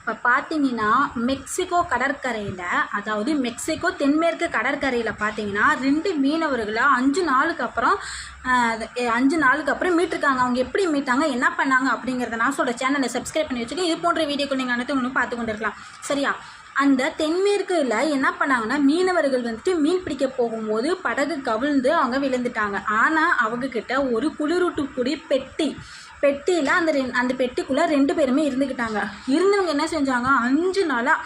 இப்போ பார்த்தீங்கன்னா மெக்சிகோ கடற்கரையில், அதாவது மெக்சிகோ தென்மேற்கு கடற்கரையில் பார்த்தீங்கன்னா 2 மீனவர்களை 5 நாளுக்கு அப்புறம் 5 நாளுக்கு அப்புறம் மீட்டிருக்காங்க. அவங்க எப்படி மீட்டாங்க, என்ன பண்ணாங்க அப்படிங்கிறத நான் சொல்கிற சேனலை சப்ஸ்கிரைப் பண்ணி வச்சுக்கோங்க. இது போன்ற வீடியோக்கள் நீங்கள் அனைத்து ஒன்றும் பார்த்து கொண்டு இருக்கலாம். சரியா? அந்த தென்மேற்கில் என்ன பண்ணாங்கன்னா, மீனவர்கள் வந்துட்டு மீன் பிடிக்க போகும்போது படகு கவிழ்ந்து அவங்க விழுந்துட்டாங்க. ஆனால் அவங்கக்கிட்ட ஒரு குளிரூட்டக்கூடிய பெட்டியில் அந்த பெட்டிக்குள்ளே 2 பேருமே இருந்துக்கிட்டாங்க. இருந்தவங்க என்ன செஞ்சாங்க, 5 நாளாக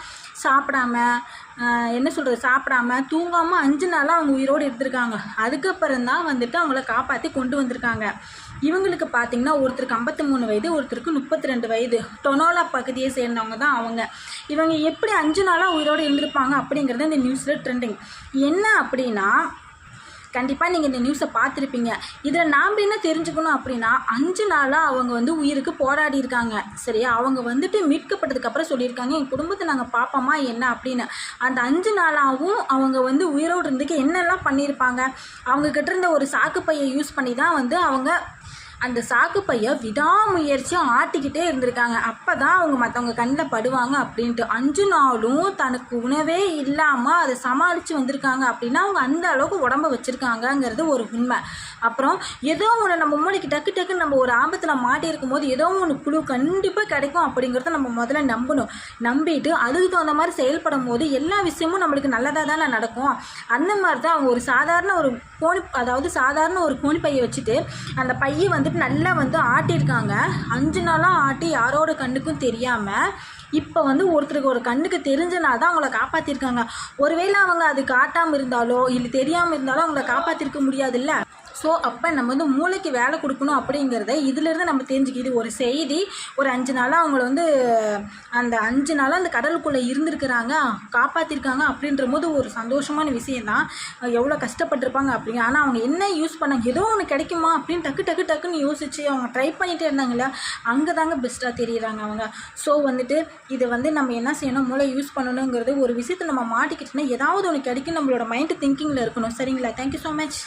சாப்பிடாம தூங்காமல் 5 நாளாக அவங்க உயிரோடு இருந்திருக்காங்க. அதுக்கப்புறம் தான் வந்துட்டு அவங்கள காப்பாற்றி கொண்டு வந்திருக்காங்க. இவங்களுக்கு பார்த்திங்கன்னா ஒருத்தருக்கு 53 வயது, ஒருத்தருக்கு 32 வயது. டொனோலா பகுதியை சேர்ந்தவங்க தான் அவங்க. இவங்க எப்படி 5 நாளாக உயிரோடு இருந்திருப்பாங்க அப்படிங்கிறது இந்த நியூஸில் ட்ரெண்டிங். என்ன அப்படின்னா, கண்டிப்பாக நீங்கள் இந்த நியூஸை பார்த்துருப்பீங்க. இதில் நாம் என்ன தெரிஞ்சுக்கணும் அப்படின்னா, 5 நாளாக அவங்க வந்து உயிருக்கு போராடி இருக்காங்க. சரியா? அவங்க வந்துட்டு மீட்கப்பட்டதுக்கப்புறம் சொல்லியிருக்காங்க, என் குடும்பத்தை நாங்கள் பார்ப்போமா என்ன அப்படின்னு. அந்த 5 நாளாகவும் அவங்க வந்து உயிரோடு இருந்துக்கு என்னெல்லாம் பண்ணியிருப்பாங்க. அவங்கக்கிட்ட இருந்த ஒரு சாக்குப்பையை யூஸ் பண்ணி தான் வந்து அவங்க அந்த சாக்குப்பையை விடாமுயற்சியாக ஆட்டிக்கிட்டே இருந்திருக்காங்க. அப்போ தான் அவங்க மற்றவங்க கண்ணில் படுவாங்க அப்படின்ட்டு. 5 நாளும் தனக்கு உணவே இல்லாமல் அதை சமாளித்து வந்திருக்காங்க அப்படின்னா அவங்க அந்த அளவுக்கு உடம்ப வச்சுருக்காங்கங்கிறது ஒரு உண்மை. அப்புறம் ஏதோ ஒன்று நம்ம மூளைக்கு டக்குன்னு நம்ம ஒரு ஆபத்தில் மாட்டியிருக்கும் போது ஏதோ ஒன்று குழு கண்டிப்பாக கிடைக்கும் அப்படிங்கிறத நம்ம முதல்ல நம்பணும். நம்பிட்டு அதுக்கு தகுந்த மாதிரி செயல்படும் போது எல்லா விஷயமும் நம்மளுக்கு நல்லதாக தானே நடக்கும். அந்த மாதிரி தான் அவங்க ஒரு சாதாரண ஒரு கோணி பையை வச்சுட்டு அந்த பையை வந்துட்டு நல்லா வந்து ஆட்டியிருக்காங்க. 5 நாளாக ஆட்டி யாரோட கண்ணுக்கும் தெரியாமல் இப்போ வந்து ஒருத்தருக்கு ஒரு கண்ணுக்கு தெரிஞ்சனால தான் அவங்கள காப்பாற்றிருக்காங்க. ஒருவேளை அவங்க அது காட்டாமல் இருந்தாலோ இல்லை தெரியாமல் இருந்தாலோ அவங்கள காப்பாற்றிருக்க முடியாதுல்ல. ஸோ அப்போ நம்ம வந்து மூளைக்கு வேலை கொடுக்கணும் அப்படிங்கிறத இதிலேருந்து நம்ம தெரிஞ்சுக்கிது. ஒரு செய்தி, ஒரு 5 நாளாக அவங்கள வந்து அந்த 5 நாளாக அந்த கடலுக்குள்ளே இருந்திருக்கிறாங்க, காப்பாற்றிருக்காங்க அப்படின்ற போது ஒரு சந்தோஷமான விஷயந்தான். எவ்வளோ கஷ்டப்பட்டிருப்பாங்க அப்படிங்க. ஆனால் அவங்க என்ன யூஸ் பண்ணாங்க, ஏதோ ஒன்று கிடைக்குமா அப்படின்னு டக்குன்னு யோசிச்சு அவங்க ட்ரை பண்ணிகிட்டே இருந்தாங்கல்ல, அங்கே தாங்க பெஸ்ட்டாக தெரியுறாங்க அவங்க. ஸோ வந்துட்டு இது வந்து நம்ம என்ன செய்யணும், மூளை யூஸ் பண்ணணுங்கிறது ஒரு விஷயத்தை நம்ம மாட்டிக்கிட்டோன்னா ஏதாவது ஒன்று கிடைக்கும், நம்மளோட மைண்டு திங்கிங்கில் இருக்கணும். சரிங்களா? Thank you so much.